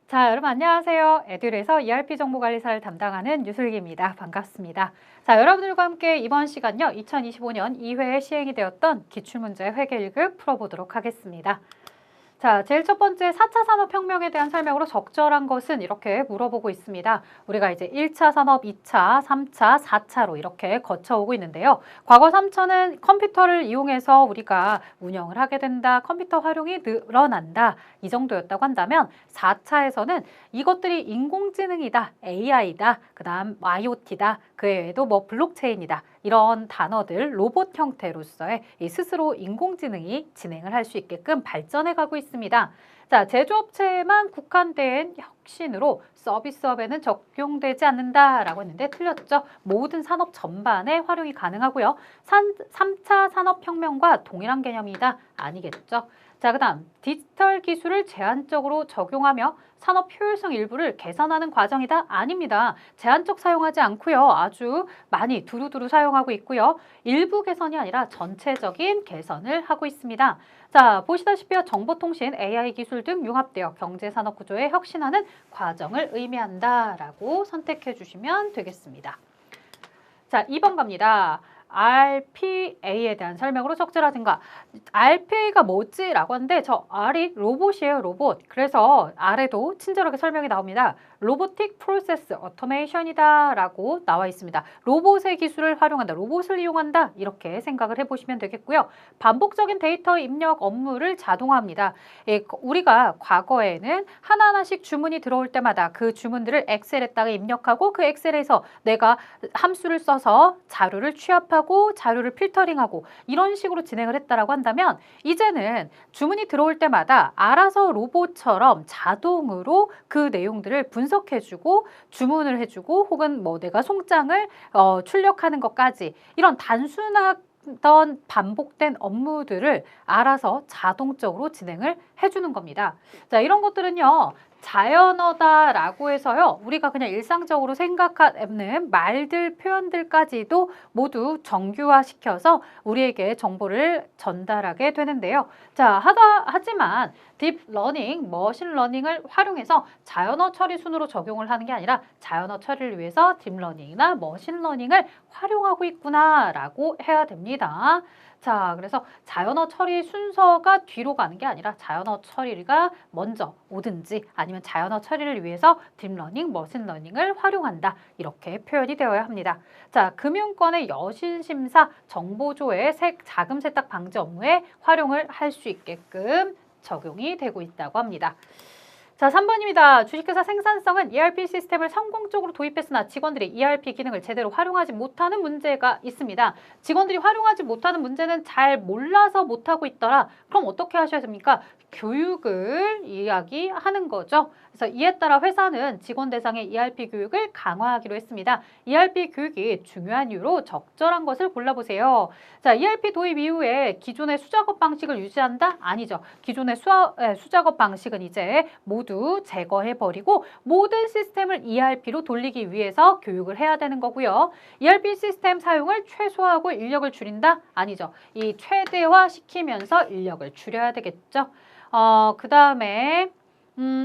자, 여러분 안녕하세요. 에듀에서 ERP 정보관리사를 담당하는 유슬기입니다. 반갑습니다. 자, 여러분들과 함께 이번 시간요. 2025년 2회에 시행이 되었던 기출문제 회계 1급 풀어보도록 하겠습니다. 자, 제일 첫 번째 4차 산업혁명에 대한 설명으로 적절한 것은 이렇게 물어보고 있습니다. 우리가 이제 1차 산업, 2차, 3차, 4차로 이렇게 거쳐오고 있는데요. 과거 3차는 컴퓨터를 이용해서 우리가 운영을 하게 된다, 컴퓨터 활용이 늘어난다, 이 정도였다고 한다면 4차에서는 이것들이 인공지능이다, AI다, 그 다음 IoT다, 그 외에도 뭐 블록체인이다, 이런 단어들 로봇 형태로서의 이 스스로 인공지능이 진행을 할 수 있게끔 발전해 가고 있습니다. 자, 제조업체에만 국한된 혁신으로 서비스업에는 적용되지 않는다라고 했는데 틀렸죠. 모든 산업 전반에 활용이 가능하고요. 3차 산업혁명과 동일한 개념이다. 아니겠죠. 자, 그 다음 디지털 기술을 제한적으로 적용하며 산업 효율성 일부를 개선하는 과정이다? 아닙니다. 제한적 사용하지 않고요. 아주 많이 두루두루 사용하고 있고요. 일부 개선이 아니라 전체적인 개선을 하고 있습니다. 자, 보시다시피 정보통신, AI 기술 등 융합되어 경제산업 구조에 혁신하는 과정을 의미한다라고 선택해 주시면 되겠습니다. 자, 2번 갑니다. RPA에 대한 설명으로 적절한 증가. RPA가 뭐지? 라고 하는데 저 R이 로봇이에요, 로봇. 그래서 R에도 친절하게 설명이 나옵니다. 로보틱 프로세스 오토메이션이다 라고 나와 있습니다. 로봇의 기술을 활용한다, 로봇을 이용한다 이렇게 생각을 해보시면 되겠고요. 반복적인 데이터 입력 업무를 자동화합니다. 우리가 과거에는 하나하나씩 주문이 들어올 때마다 그 주문들을 엑셀에다가 입력하고 그 엑셀에서 내가 함수를 써서 자료를 취합하고 자료를 필터링하고 이런 식으로 진행을 했다라고 한다면 이제는 주문이 들어올 때마다 알아서 로봇처럼 자동으로 그 내용들을 분석해주고 주문을 해주고 혹은 뭐 내가 송장을 출력하는 것까지 이런 단순하던 반복된 업무들을 알아서 자동적으로 진행을 해주는 겁니다. 자, 이런 것들은요. 자연어다라고 해서요. 우리가 그냥 일상적으로 생각하는 말들, 표현들까지도 모두 정규화시켜서 우리에게 정보를 전달하게 되는데요. 자, 하지만 딥러닝, 머신러닝을 활용해서 자연어 처리 순으로 적용을 하는 게 아니라 자연어 처리를 위해서 딥러닝이나 머신러닝을 활용하고 있구나라고 해야 됩니다. 자, 그래서 자연어 처리 순서가 뒤로 가는 게 아니라 자연어 처리가 먼저 오든지 아니면 자연어 처리를 위해서 딥러닝, 머신러닝을 활용한다. 이렇게 표현이 되어야 합니다. 자, 금융권의 여신심사 정보조회 자금 세탁 방지 업무에 활용을 할 수 있게끔 적용이 되고 있다고 합니다. 자, 3번입니다. 주식회사 생산성은 ERP 시스템을 성공적으로 도입했으나 직원들이 ERP 기능을 제대로 활용하지 못하는 문제가 있습니다. 직원들이 활용하지 못하는 문제는 잘 몰라서 못하고 있더라. 그럼 어떻게 하셔야 됩니까? 교육을 이야기하는 거죠. 그래서 이에 따라 회사는 직원 대상의 ERP 교육을 강화하기로 했습니다. ERP 교육이 중요한 이유로 적절한 것을 골라보세요. 자, ERP 도입 이후에 기존의 수작업 방식을 유지한다? 아니죠. 기존의 수작업 방식은 이제 모두 제거해버리고 모든 시스템을 ERP로 돌리기 위해서 교육을 해야 되는 거고요. ERP 시스템 사용을 최소화하고 인력을 줄인다? 아니죠. 이 최대화 시키면서 인력을 줄여야 되겠죠. 그 다음에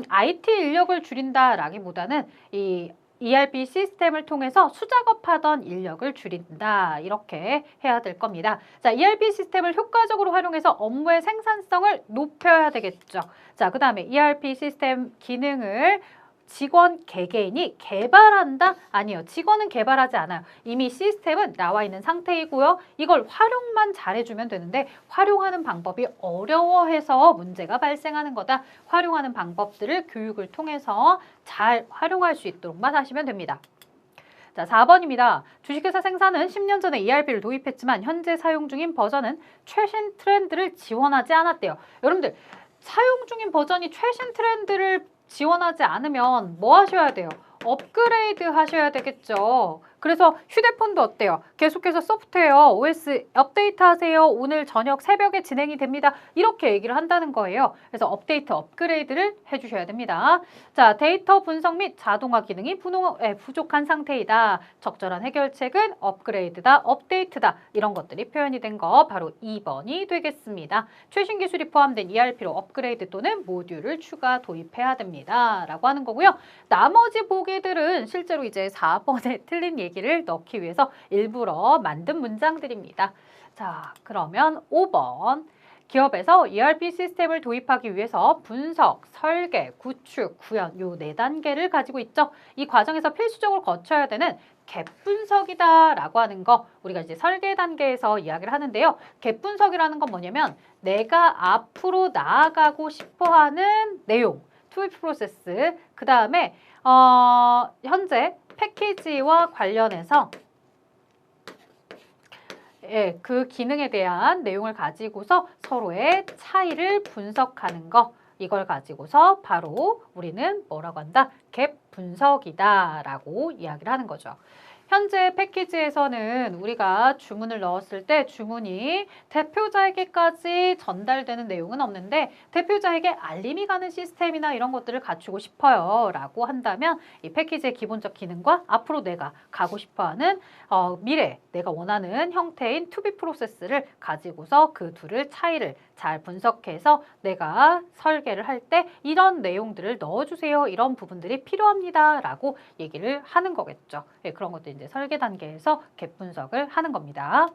IT 인력을 줄인다라기보다는 이 ERP 시스템을 통해서 수작업하던 인력을 줄인다. 이렇게 해야 될 겁니다. 자, ERP 시스템을 효과적으로 활용해서 업무의 생산성을 높여야 되겠죠. 자, 그 다음에 ERP 시스템 기능을 직원 개개인이 개발한다? 아니요. 직원은 개발하지 않아요. 이미 시스템은 나와 있는 상태이고요. 이걸 활용만 잘해주면 되는데 활용하는 방법이 어려워해서 문제가 발생하는 거다. 활용하는 방법들을 교육을 통해서 잘 활용할 수 있도록만 하시면 됩니다. 자, 4번입니다. 주식회사 생산은 10년 전에 ERP를 도입했지만 현재 사용 중인 버전은 최신 트렌드를 지원하지 않았대요. 여러분들, 사용 중인 버전이 최신 트렌드를 지원하지 않으면 뭐 하셔야 돼요? 업그레이드 하셔야 되겠죠. 그래서 휴대폰도 어때요? 계속해서 소프트웨어 OS 업데이트하세요. 오늘 저녁 새벽에 진행이 됩니다. 이렇게 얘기를 한다는 거예요. 그래서 업데이트 업그레이드를 해주셔야 됩니다. 자, 데이터 분석 및 자동화 기능이 부족한 상태이다. 적절한 해결책은 업그레이드다, 업데이트다. 이런 것들이 표현이 된 거 바로 2번이 되겠습니다. 최신 기술이 포함된 ERP로 업그레이드 또는 모듈을 추가 도입해야 됩니다. 라고 하는 거고요. 나머지 보기들은 실제로 이제 4번에 틀린 얘기를 넣기 위해서 일부러 만든 문장들입니다. 자, 그러면 5번. 기업에서 ERP 시스템을 도입하기 위해서 분석, 설계, 구축, 구현 요 4단계를 가지고 있죠. 이 과정에서 필수적으로 거쳐야 되는 갭 분석이다 라고 하는 거 우리가 이제 설계 단계에서 이야기를 하는데요. 갭 분석이라는 건 뭐냐면 내가 앞으로 나아가고 싶어하는 내용, 투입 프로세스, 그 다음에 현재 패키지와 관련해서 그 기능에 대한 내용을 가지고서 서로의 차이를 분석하는 거 이걸 가지고서 바로 우리는 뭐라고 한다? 갭 분석이다 라고 이야기를 하는 거죠. 현재 패키지에서는 우리가 주문을 넣었을 때 주문이 대표자에게까지 전달되는 내용은 없는데 대표자에게 알림이 가는 시스템이나 이런 것들을 갖추고 싶어요 라고 한다면 이 패키지의 기본적 기능과 앞으로 내가 가고 싶어하는 미래 내가 원하는 형태인 투비 프로세스를 가지고서 그 둘을 차이를 잘 분석해서 내가 설계를 할 때 이런 내용들을 넣어주세요. 이런 부분들이 필요합니다. 라고 얘기를 하는 거겠죠. 그런 것도 이제 설계 단계에서 갭 분석을 하는 겁니다.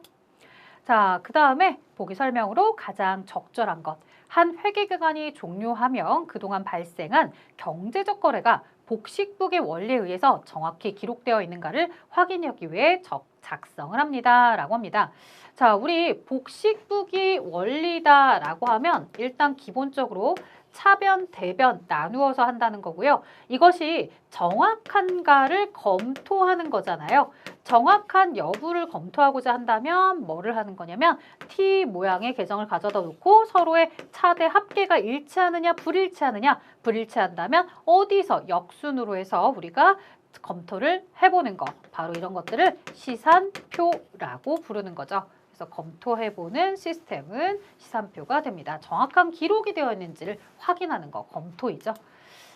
자, 그 다음에 보기 설명으로 가장 적절한 것. 한 회계 기간이 종료하면 그동안 발생한 경제적 거래가 복식북의 원리에 의해서 정확히 기록되어 있는가를 확인하기 위해 작성을 합니다. 라고 합니다. 자, 우리 복식북이 원리다 라고 하면 일단 기본적으로 차변, 대변 나누어서 한다는 거고요. 이것이 정확한가를 검토하는 거잖아요. 정확한 여부를 검토하고자 한다면 뭐를 하는 거냐면 T 모양의 계정을 가져다 놓고 서로의 차대 합계가 일치하느냐 불일치하느냐 불일치한다면 어디서 역순으로 해서 우리가 검토를 해보는 거 바로 이런 것들을 시산표라고 부르는 거죠. 그래서 검토해보는 시스템은 시산표가 됩니다. 정확한 기록이 되어 있는지를 확인하는 거 검토이죠.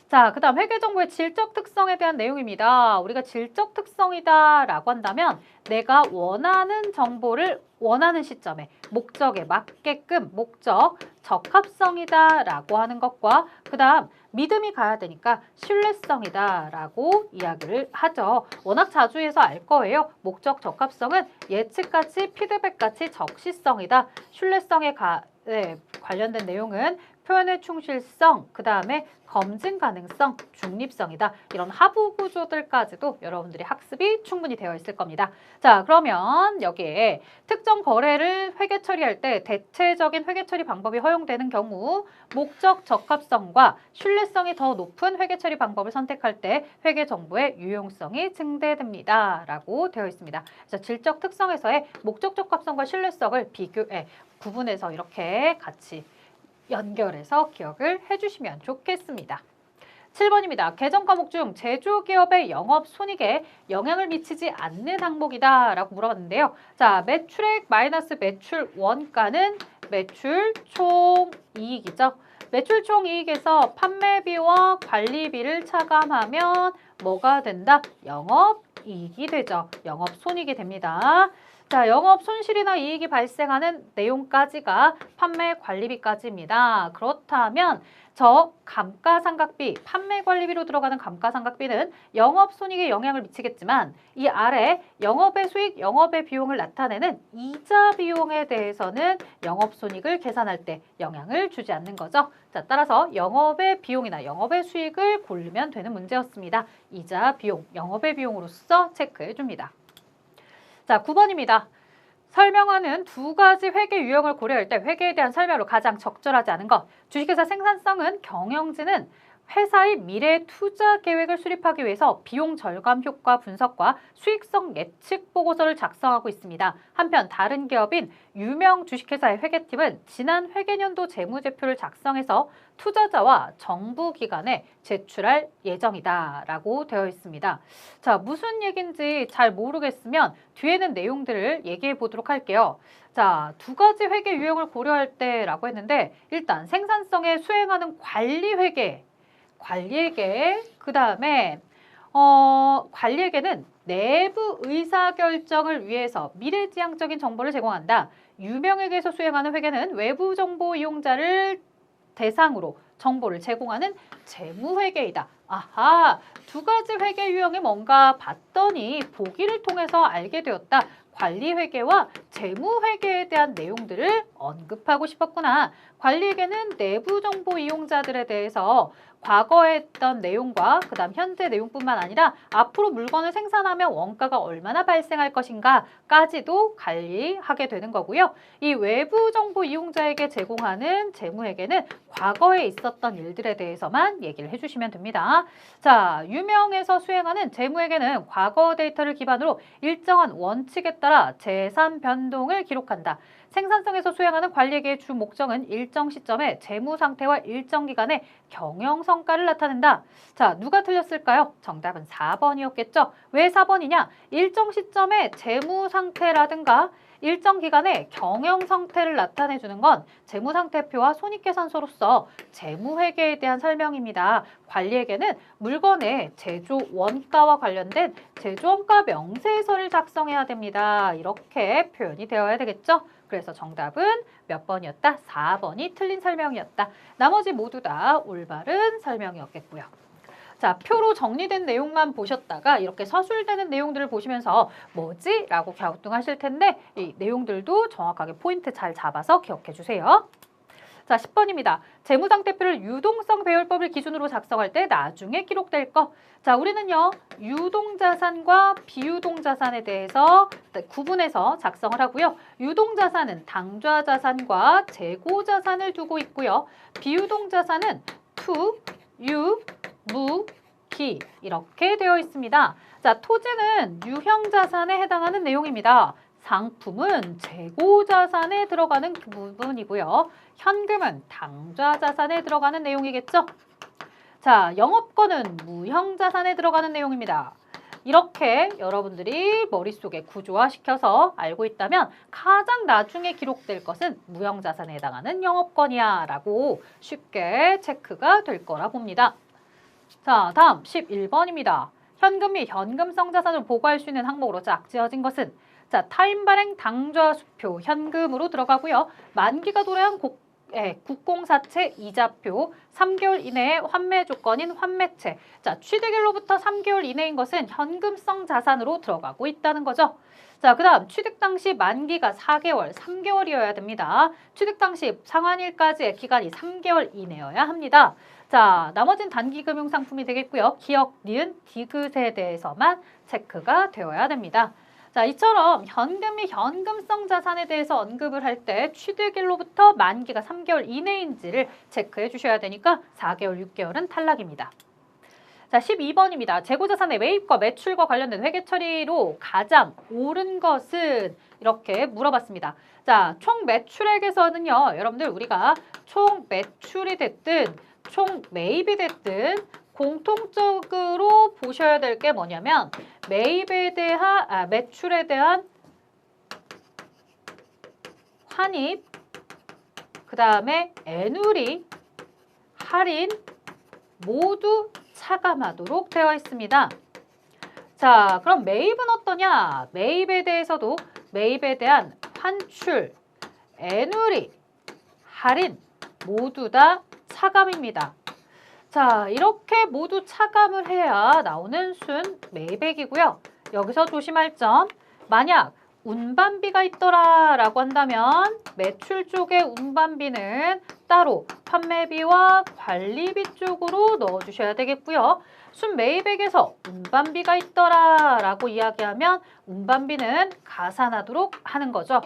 자, 그 다음 회계정보의 질적 특성에 대한 내용입니다. 우리가 질적 특성이다 라고 한다면 내가 원하는 정보를 원하는 시점에 목적에 맞게끔 목적, 적합성이다 라고 하는 것과 그 다음 믿음이 가야 되니까 신뢰성이다 라고 이야기를 하죠. 워낙 자주 해서 알 거예요. 목적, 적합성은 예측같이 피드백같이 적시성이다. 신뢰성에 관련된 내용은 표현의 충실성, 그 다음에 검증 가능성, 중립성이다. 이런 하부 구조들까지도 여러분들이 학습이 충분히 되어 있을 겁니다. 자, 그러면 여기에 특정 거래를 회계 처리할 때 대체적인 회계 처리 방법이 허용되는 경우 목적 적합성과 신뢰성이 더 높은 회계 처리 방법을 선택할 때 회계 정보의 유용성이 증대됩니다. 라고 되어 있습니다. 그래서 질적 특성에서의 목적 적합성과 신뢰성을 구분해서 이렇게 같이 연결해서 기억을 해주시면 좋겠습니다. 7번입니다. 개정 과목 중 제조기업의 영업손익에 영향을 미치지 않는 항목이다 라고 물어봤는데요. 자, 매출액 마이너스 매출 원가는 매출 총이익이죠. 매출 총이익에서 판매비와 관리비를 차감하면 뭐가 된다? 영업이익이 되죠. 영업손익이 됩니다. 자, 영업 손실이나 이익이 발생하는 내용까지가 판매 관리비까지입니다. 그렇다면 저 감가상각비, 판매 관리비로 들어가는 감가상각비는 영업손익에 영향을 미치겠지만 이 아래 영업의 수익, 영업의 비용을 나타내는 이자 비용에 대해서는 영업손익을 계산할 때 영향을 주지 않는 거죠. 자, 따라서 영업의 비용이나 영업의 수익을 고르면 되는 문제였습니다. 이자 비용, 영업의 비용으로서 체크해 줍니다. 자, 9번입니다. 설명하는 두 가지 회계 유형을 고려할 때 회계에 대한 설명으로 가장 적절하지 않은 것. 주식회사 생산성은 경영진은 회사의 미래 투자 계획을 수립하기 위해서 비용 절감 효과 분석과 수익성 예측 보고서를 작성하고 있습니다. 한편 다른 기업인 유명 주식회사의 회계팀은 지난 회계년도 재무제표를 작성해서 투자자와 정부 기관에 제출할 예정이다라고 되어 있습니다. 자, 무슨 얘기인지 잘 모르겠으면 뒤에는 내용들을 얘기해 보도록 할게요. 자, 두 가지 회계 유형을 고려할 때라고 했는데 일단 생산성에 수행하는 관리회계, 그 다음에 관리회계는 내부 의사결정을 위해서 미래지향적인 정보를 제공한다. 유명회계에서 수행하는 회계는 외부 정보 이용자를 대상으로 정보를 제공하는 재무회계이다. 아하, 두 가지 회계 유형이 뭔가 봤더니 보기를 통해서 알게 되었다. 관리회계와 재무회계에 대한 내용들을 언급하고 싶었구나. 관리회계는 내부 정보 이용자들에 대해서 과거에 했던 내용과 그다음 현재 내용뿐만 아니라 앞으로 물건을 생산하면 원가가 얼마나 발생할 것인가까지도 관리하게 되는 거고요. 이 외부 정보 이용자에게 제공하는 재무회계는 과거에 있었던 일들에 대해서만 얘기를 해주시면 됩니다. 자, 유명에서 수행하는 재무회계는 과거 데이터를 기반으로 일정한 원칙에 따라 재산 변동을 기록한다. 생산성에서 수행하는 관리회계의 주 목적은 일정 시점의 재무 상태와 일정 기간의 경영 성과를 나타낸다. 자, 누가 틀렸을까요? 정답은 4번이었겠죠. 왜 4번이냐? 일정 시점의 재무 상태라든가 일정 기간의 경영 상태를 나타내주는 건 재무상태표와 손익계산서로서 재무회계에 대한 설명입니다. 관리회계는 물건의 제조 원가와 관련된 제조원가 명세서를 작성해야 됩니다. 이렇게 표현이 되어야 되겠죠? 그래서 정답은 몇 번이었다? 4번이 틀린 설명이었다. 나머지 모두 다 올바른 설명이었겠고요. 자, 표로 정리된 내용만 보셨다가 이렇게 서술되는 내용들을 보시면서 뭐지? 라고 갸우뚱하실 텐데 이 내용들도 정확하게 포인트 잘 잡아서 기억해 주세요. 자, 10번입니다. 재무상태표를 유동성 배열법을 기준으로 작성할 때 나중에 기록될 거. 자, 우리는요, 유동자산과 비유동자산에 대해서 구분해서 작성을 하고요. 유동자산은 당좌자산과 재고자산을 두고 있고요. 비유동자산은 투, 유, 무, 기 이렇게 되어 있습니다. 자, 토지는 유형자산에 해당하는 내용입니다. 상품은 재고자산에 들어가는 그 부분이고요. 현금은 당좌자산에 들어가는 내용이겠죠. 자, 영업권은 무형자산에 들어가는 내용입니다. 이렇게 여러분들이 머릿속에 구조화시켜서 알고 있다면 가장 나중에 기록될 것은 무형자산에 해당하는 영업권이야 라고 쉽게 체크가 될 거라 봅니다. 자, 다음 11번입니다. 현금 및 현금성 자산을 보고할 수 있는 항목으로 짝지어진 것은 자, 타임 발행 당좌 수표 현금으로 들어가고요. 만기가 도래한 국공사채 이자표 3개월 이내에 환매 조건인 환매채. 자, 취득일로부터 3개월 이내인 것은 현금성 자산으로 들어가고 있다는 거죠. 자, 그 다음 취득 당시 만기가 4개월, 3개월이어야 됩니다. 취득 당시 상환일까지의 기간이 3개월 이내여야 합니다. 자, 나머진 단기금융상품이 되겠고요. 기억, 니은, 디귿에 대해서만 체크가 되어야 됩니다. 자, 이처럼 현금 및 현금성 자산에 대해서 언급을 할 때 취득일로부터 만기가 3개월 이내인지를 체크해 주셔야 되니까 4개월, 6개월은 탈락입니다. 자, 12번입니다. 재고자산의 매입과 매출과 관련된 회계 처리로 가장 옳은 것은 이렇게 물어봤습니다. 자, 총 매출액에서는요, 여러분들 우리가 총 매출이 됐든 총 매입이 됐든 공통적으로 보셔야 될 게 뭐냐면 매입에 대한 매출에 대한 환입, 그 다음에 애누리, 할인 모두 차감하도록 되어 있습니다. 자, 그럼 매입은 어떠냐? 매입에 대해서도 매입에 대한 환출, 애누리, 할인 모두 다 차감입니다. 자, 이렇게 모두 차감을 해야 나오는 순 매입액이고요. 여기서 조심할 점, 만약 운반비가 있더라 라고 한다면 매출 쪽의 운반비는 따로 판매비와 관리비 쪽으로 넣어주셔야 되겠고요. 순매입액에서 운반비가 있더라 라고 이야기하면 운반비는 가산하도록 하는 거죠.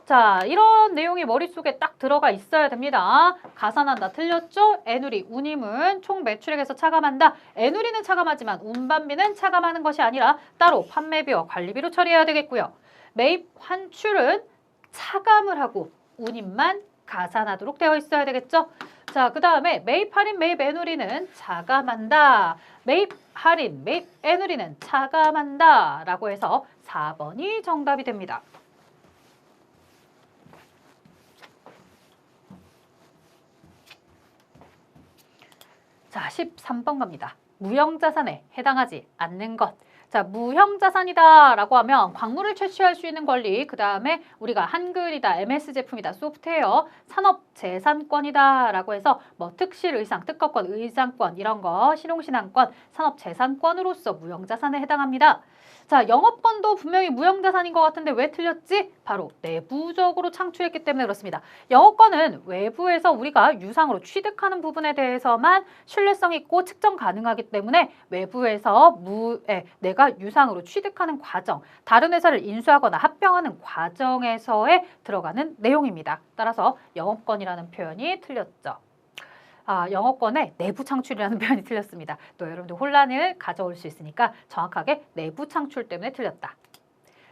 자, 이런 내용이 머릿속에 딱 들어가 있어야 됩니다. 가산한다 틀렸죠? 애누리, 운임은 총 매출액에서 차감한다. 애누리는 차감하지만 운반비는 차감하는 것이 아니라 따로 판매비와 관리비로 처리해야 되겠고요. 매입 환출은 차감을 하고 운임만 가산하도록 되어 있어야 되겠죠? 자, 그 다음에 매입 할인, 매입 애누리는 차감한다. 매입 할인, 매입 애누리는 차감한다. 라고 해서 4번이 정답이 됩니다. 자, 13번 갑니다. 무형자산에 해당하지 않는 것. 자, 무형자산이다 라고 하면 광물을 채취할 수 있는 권리, 그 다음에 우리가 한글이다, MS 제품이다, 소프트웨어, 산업재산권이다 라고 해서 뭐 특실 의상, 특허권, 의장권 이런 거, 실용신앙권, 산업재산권으로서 무형자산에 해당합니다. 자, 영업권도 분명히 무형자산인 것 같은데 왜 틀렸지? 바로 내부적으로 창출했기 때문에 그렇습니다. 영업권은 외부에서 우리가 유상으로 취득하는 부분에 대해서만 신뢰성 있고 측정 가능하기 때문에 외부에서 내가 유상으로 취득하는 과정, 다른 회사를 인수하거나 합병하는 과정에서에 들어가는 내용입니다. 따라서 영업권이라는 표현이 틀렸죠. 영어권에 내부 창출이라는 표현이 틀렸습니다. 또 여러분들 혼란을 가져올 수 있으니까 정확하게 내부 창출 때문에 틀렸다.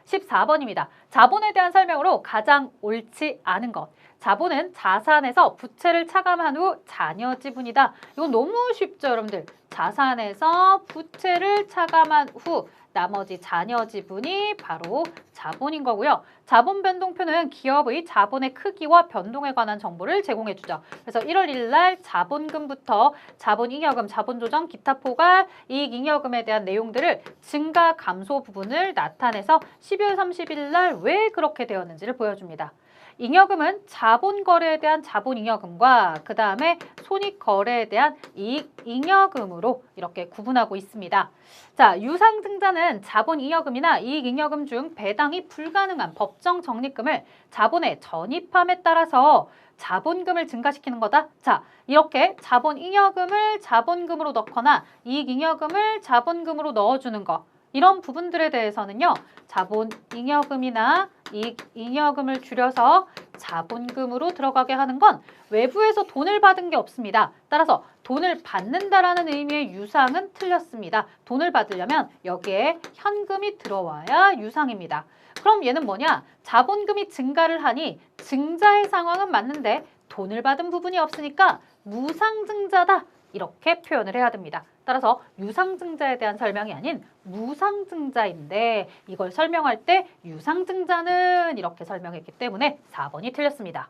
14번입니다. 자본에 대한 설명으로 가장 옳지 않은 것. 자본은 자산에서 부채를 차감한 후 잔여 지분이다. 이건 너무 쉽죠, 여러분들. 자산에서 부채를 차감한 후 나머지 잔여 지분이 바로 자본인 거고요. 자본 변동표는 기업의 자본의 크기와 변동에 관한 정보를 제공해주죠. 그래서 1월 1일 날 자본금부터 자본잉여금, 자본조정, 기타 포괄, 이익잉여금에 대한 내용들을 증가, 감소 부분을 나타내서 12월 30일 날 왜 그렇게 되었는지를 보여줍니다. 잉여금은 자본거래에 대한 자본잉여금과 그 다음에 손익거래에 대한 이익잉여금으로 이렇게 구분하고 있습니다. 자, 유상증자는 자본잉여금이나 이익잉여금 중 배당이 불가능한 법정 적립금을 자본에 전입함에 따라서 자본금을 증가시키는 거다. 자, 이렇게 자본잉여금을 자본금으로 넣거나 이익잉여금을 자본금으로 넣어주는 거. 이런 부분들에 대해서는요. 자본잉여금이나 이익잉여금을 줄여서 자본금으로 들어가게 하는 건 외부에서 돈을 받은 게 없습니다. 따라서 돈을 받는다라는 의미의 유상은 틀렸습니다. 돈을 받으려면 여기에 현금이 들어와야 유상입니다. 그럼 얘는 뭐냐? 자본금이 증가를 하니 증자의 상황은 맞는데 돈을 받은 부분이 없으니까 무상증자다. 이렇게 표현을 해야 됩니다. 따라서 유상증자에 대한 설명이 아닌 무상증자인데 이걸 설명할 때 유상증자는 이렇게 설명했기 때문에 4번이 틀렸습니다.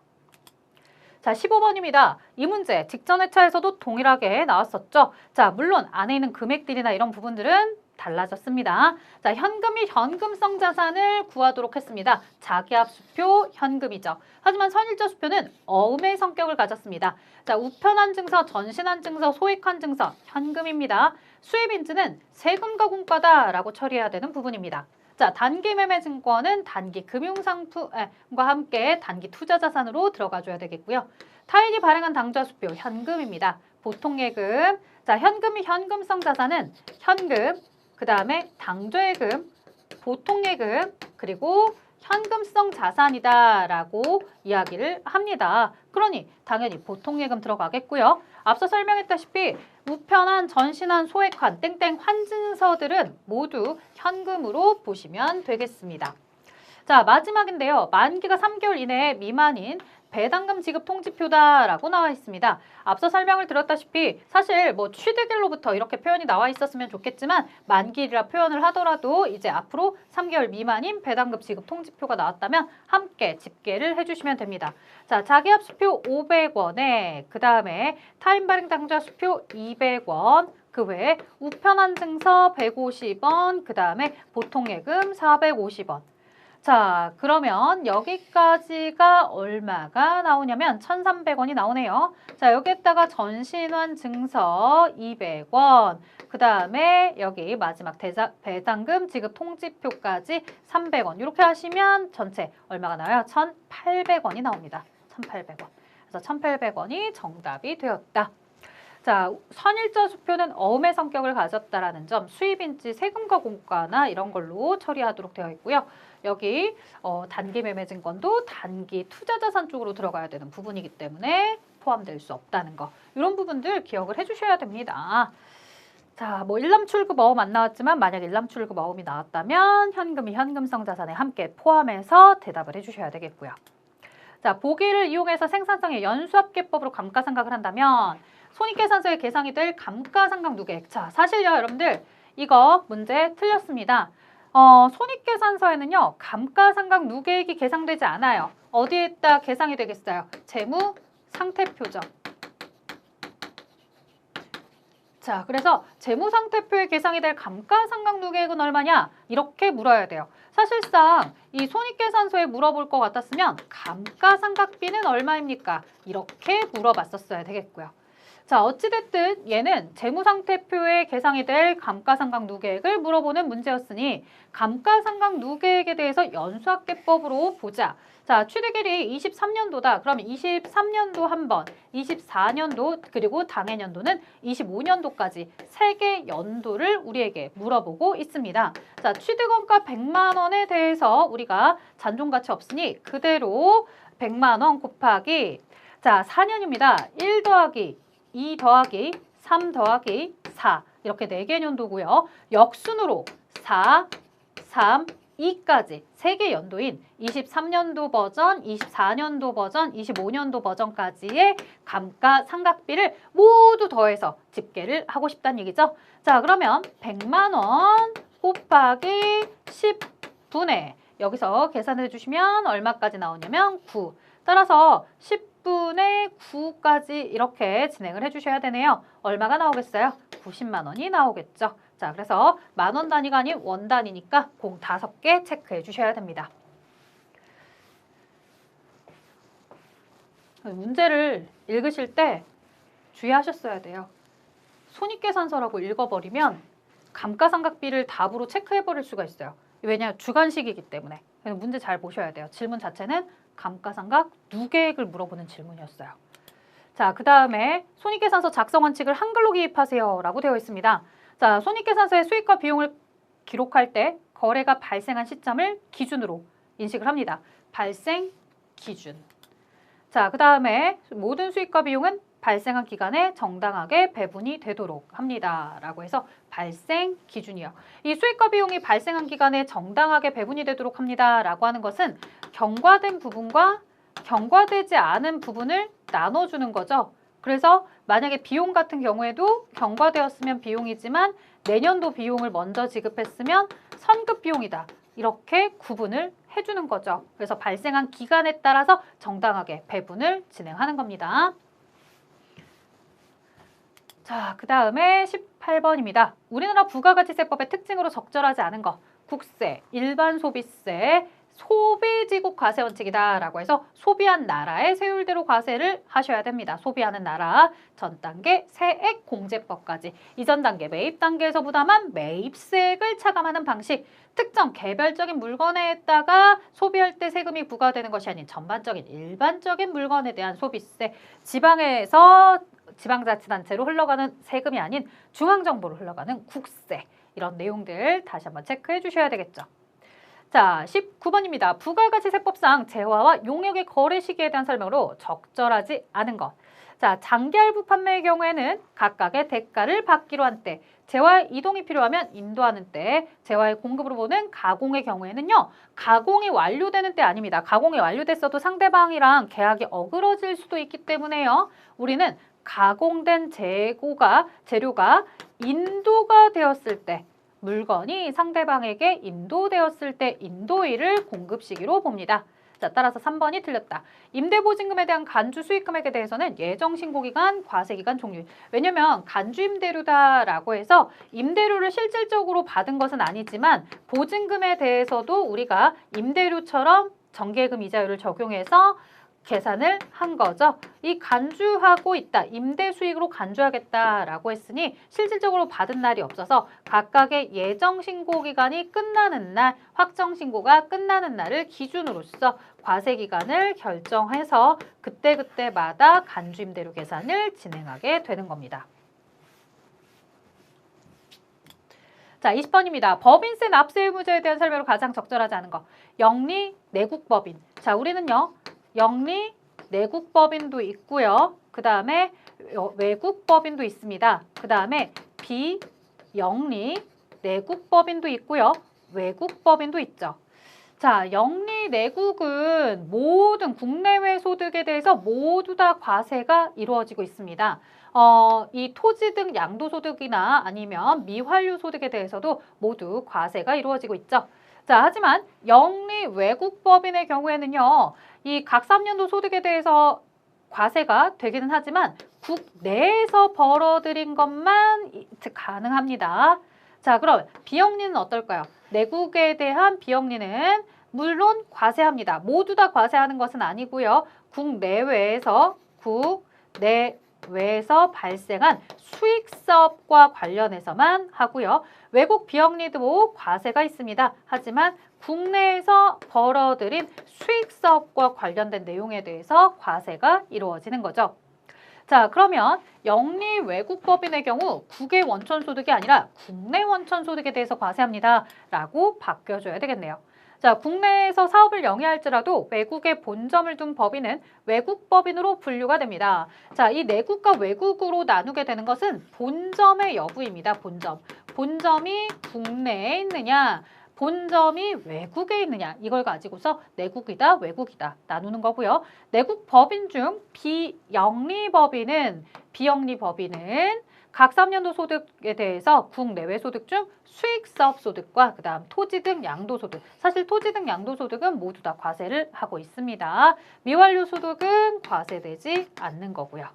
자, 15번입니다. 이 문제 직전 회차에서도 동일하게 나왔었죠. 자, 물론 안에 있는 금액들이나 이런 부분들은 달라졌습니다. 자, 현금이 현금성 자산을 구하도록 했습니다. 자기합수표 현금이죠. 하지만 선일자 수표는 어음의 성격을 가졌습니다. 자, 우편한 증서, 전신한 증서, 소액한 증서 현금입니다. 수입인지는 세금과 공과다라고 처리해야 되는 부분입니다. 자, 단기매매증권은 단기 금융상품과 함께 단기 투자자산으로 들어가줘야 되겠고요. 타인이 발행한 당좌수표 현금입니다. 보통예금, 자, 현금이 현금성 자산은 현금, 그 다음에 당좌예금, 보통예금, 그리고 현금성 자산이다라고 이야기를 합니다. 그러니 당연히 보통예금 들어가겠고요. 앞서 설명했다시피 우편한, 전신한, 소액한, 땡땡 환증서들은 모두 현금으로 보시면 되겠습니다. 자, 마지막인데요. 만기가 3개월 이내 미만인 배당금 지급 통지표다라고 나와 있습니다. 앞서 설명을 드렸다시피 사실 뭐 취득일로부터 이렇게 표현이 나와 있었으면 좋겠지만 만기일이라 표현을 하더라도 이제 앞으로 3개월 미만인 배당금 지급 통지표가 나왔다면 함께 집계를 해주시면 됩니다. 자, 자기합수표 500원에 그 다음에 타임 발행 당좌 수표 200원, 그 외에 우편한 증서 150원, 그 다음에 보통예금 450원. 자, 그러면 여기까지가 얼마가 나오냐면 1,300원이 나오네요. 자, 여기에다가 전신환 증서 200원, 그 다음에 여기 마지막 배당금 지급 통지표까지 300원. 이렇게 하시면 전체 얼마가 나와요? 1,800원이 나옵니다. 1,800원. 그래서 1,800원이 정답이 되었다. 자, 선일자 수표는 어음의 성격을 가졌다라는 점, 수입인지 세금과 공과나 이런 걸로 처리하도록 되어 있고요. 여기 단기 매매증권도 단기 투자자산 쪽으로 들어가야 되는 부분이기 때문에 포함될 수 없다는 거. 이런 부분들 기억을 해주셔야 됩니다. 자, 뭐 일람출급 어음 안 나왔지만 만약 일람출급 어음이 나왔다면 현금이 현금성 자산에 함께 포함해서 대답을 해주셔야 되겠고요. 자, 보기를 이용해서 생산성의 연수합계법으로 감가상각을 한다면 손익계산서에 계상이 될 감가상각 누계액. 자, 사실요, 여러분들 이거 문제 틀렸습니다. 손익계산서에는요, 감가상각 누계액이 계상되지 않아요. 어디에다 계상이 되겠어요? 재무 상태표죠. 자, 그래서 재무상태표에 계상이 될 감가상각 누계액은 얼마냐? 이렇게 물어야 돼요. 사실상 이 손익계산서에 물어볼 것 같았으면 감가상각비는 얼마입니까? 이렇게 물어봤었어야 되겠고요. 자, 어찌됐든 얘는 재무상태표에 계상이 될 감가상각 누계액을 물어보는 문제였으니 감가상각 누계액에 대해서 연수합계법으로 보자. 자, 취득일이 23년도다. 그럼 23년도 한 번, 24년도 그리고 당해년도는 25년도까지 3개 연도를 우리에게 물어보고 있습니다. 자, 취득원가 100만 원에 대해서 우리가 잔존가치 없으니 그대로 100만 원 곱하기 자, 4년입니다. 1 더하기 2 더하기 3 더하기 4 이렇게 4개 년도고요. 역순으로 4, 3, 2까지 3개 연도인 23년도 버전, 24년도 버전, 25년도 버전까지의 감가상각비를 모두 더해서 집계를 하고 싶다는 얘기죠. 자, 그러면 100만 원 곱하기 10분의 여기서 계산해 주시면 얼마까지 나오냐면 9. 따라서 10분의 9까지 이렇게 진행을 해주셔야 되네요. 얼마가 나오겠어요? 90만 원이 나오겠죠. 자, 그래서 만원 단위가 아닌 원 단위니까 공 5개 체크해 주셔야 됩니다. 문제를 읽으실 때 주의하셨어야 돼요. 손익계산서라고 읽어버리면 감가상각비를 답으로 체크해버릴 수가 있어요. 왜냐하면 주관식이기 때문에. 문제 잘 보셔야 돼요. 질문 자체는 감가상각 누계액을 물어보는 질문이었어요. 자, 그 다음에 손익계산서 작성 원칙을 한글로 기입하세요 라고 되어 있습니다. 자, 손익계산서의 수익과 비용을 기록할 때 거래가 발생한 시점을 기준으로 인식을 합니다. 발생 기준. 자, 그 다음에 모든 수익과 비용은 발생한 기간에 정당하게 배분이 되도록 합니다. 라고 해서 발생 기준이요. 이 수익과 비용이 발생한 기간에 정당하게 배분이 되도록 합니다. 라고 하는 것은 경과된 부분과 경과되지 않은 부분을 나눠주는 거죠. 그래서 만약에 비용 같은 경우에도 경과되었으면 비용이지만 내년도 비용을 먼저 지급했으면 선급 비용이다. 이렇게 구분을 해주는 거죠. 그래서 발생한 기간에 따라서 정당하게 배분을 진행하는 겁니다. 자, 그 다음에 18번입니다. 우리나라 부가가치세법의 특징으로 적절하지 않은 것, 국세, 일반 소비세, 소비지국 과세 원칙이다 라고 해서 소비한 나라의 세율대로 과세를 하셔야 됩니다. 소비하는 나라 전 단계 세액공제법까지 이전 단계 매입 단계에서 부담한 매입세액을 차감하는 방식 특정 개별적인 물건에다가 소비할 때 세금이 부과되는 것이 아닌 전반적인 일반적인 물건에 대한 소비세 지방에서 지방자치단체로 흘러가는 세금이 아닌 중앙정부로 흘러가는 국세 이런 내용들 다시 한번 체크해 주셔야 되겠죠. 자, 19번입니다. 부가가치세법상 재화와 용역의 거래 시기에 대한 설명으로 적절하지 않은 것. 자, 장기할부 판매의 경우에는 각각의 대가를 받기로 한 때, 재화의 이동이 필요하면 인도하는 때, 재화의 공급으로 보는 가공의 경우에는요. 가공이 완료되는 때 아닙니다. 가공이 완료됐어도 상대방이랑 계약이 어그러질 수도 있기 때문에요. 우리는 가공된 재료가 인도가 되었을 때 물건이 상대방에게 인도되었을 때 인도일을 공급 시기로 봅니다. 자, 따라서 3번이 틀렸다. 임대보증금에 대한 간주 수익금액에 대해서는 예정신고기간, 과세기간 종류. 왜냐면 간주임대료다라고 해서 임대료를 실질적으로 받은 것은 아니지만 보증금에 대해서도 우리가 임대료처럼 정기예금 이자율을 적용해서 계산을 한 거죠. 이 간주하고 있다. 임대 수익으로 간주하겠다라고 했으니 실질적으로 받은 날이 없어서 각각의 예정 신고 기간이 끝나는 날, 확정 신고가 끝나는 날을 기준으로서 과세 기간을 결정해서 그때그때마다 간주 임대료 계산을 진행하게 되는 겁니다. 자, 20번입니다. 법인세 납세 의무자에 대한 설명으로 가장 적절하지 않은 거. 영리 내국법인. 자, 우리는요. 영리 내국법인도 있고요. 그 다음에 외국법인도 있습니다. 그 다음에 비영리 내국법인도 있고요. 외국법인도 있죠. 자, 영리 내국은 모든 국내외 소득에 대해서 모두 다 과세가 이루어지고 있습니다. 이 토지 등 양도소득이나 아니면 미환류 소득에 대해서도 모두 과세가 이루어지고 있죠. 자, 하지만 영리 외국법인의 경우에는요, 이 각 3년도 소득에 대해서 과세가 되기는 하지만 국내에서 벌어들인 것만 가능합니다. 자, 그럼 비영리는 어떨까요? 내국에 대한 비영리는 물론 과세합니다. 모두 다 과세하는 것은 아니고요. 국내외에서 발생한 수익사업과 관련해서만 하고요. 외국 비영리도 과세가 있습니다. 하지만 국내에서 벌어들인 수익사업과 관련된 내용에 대해서 과세가 이루어지는 거죠. 자, 그러면 영리 외국법인의 경우 국외 원천소득이 아니라 국내 원천소득에 대해서 과세합니다. 라고 바뀌어줘야 되겠네요. 자, 국내에서 사업을 영위할지라도 외국에 본점을 둔 법인은 외국법인으로 분류가 됩니다. 자, 이 내국과 외국으로 나누게 되는 것은 본점의 여부입니다. 본점. 본점이 국내에 있느냐, 본점이 외국에 있느냐, 이걸 가지고서 내국이다, 외국이다 나누는 거고요. 내국 법인 중 비영리 법인은 각 3년도 소득에 대해서 국내외 소득 중 수익사업 소득과 그 다음 토지 등 양도소득, 사실 토지 등 양도소득은 모두 다 과세를 하고 있습니다. 미완료 소득은 과세되지 않는 거고요.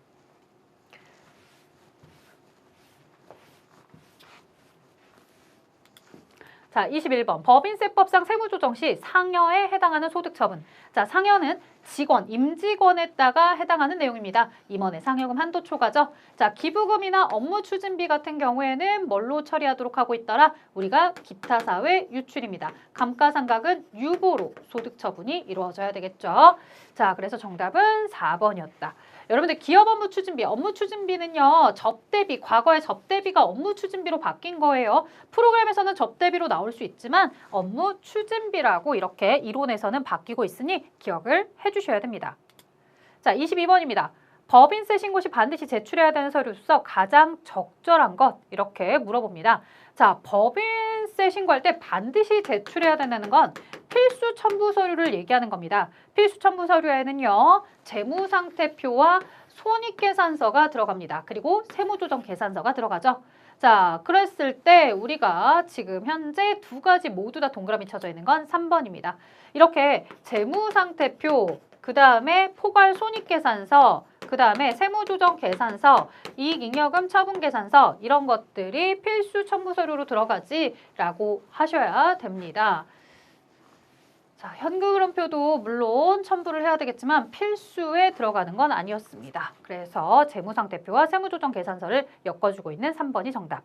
자, 21번 법인세법상 세무조정 시 상여에 해당하는 소득처분. 자, 상여는 직원, 임직원에다가 해당하는 내용입니다. 임원의 상여금 한도 초과죠. 자, 기부금이나 업무 추진비 같은 경우에는 뭘로 처리하도록 하고 있더라? 우리가 기타 사회 유출입니다. 감가상각은 유보로 소득처분이 이루어져야 되겠죠. 자, 그래서 정답은 4번이었다. 여러분들 기업 업무 추진비는요. 접대비, 과거의 접대비가 업무 추진비로 바뀐 거예요. 프로그램에서는 접대비로 나올 수 있지만 업무 추진비라고 이렇게 이론에서는 바뀌고 있으니 기억을 해주셔야 됩니다. 자, 22번입니다. 법인세 신고 시 반드시 제출해야 되는 서류로서 가장 적절한 것 이렇게 물어봅니다. 자, 법인세 신고할 때 반드시 제출해야 된다는 건 필수 첨부 서류를 얘기하는 겁니다. 필수 첨부 서류에는요. 재무상태표와 손익계산서가 들어갑니다. 그리고 세무조정 계산서가 들어가죠. 자, 그랬을 때 우리가 지금 현재 두 가지 모두 다 동그라미 쳐져 있는 건 3번입니다. 이렇게 재무상태표, 그 다음에 포괄 손익계산서, 그 다음에 세무조정 계산서, 이익잉여금 처분계산서 이런 것들이 필수 첨부 서류로 들어가지라고 하셔야 됩니다. 자, 현금흐름표도 물론 첨부를 해야 되겠지만 필수에 들어가는 건 아니었습니다. 그래서 재무상태표와 세무조정 계산서를 엮어주고 있는 3번이 정답.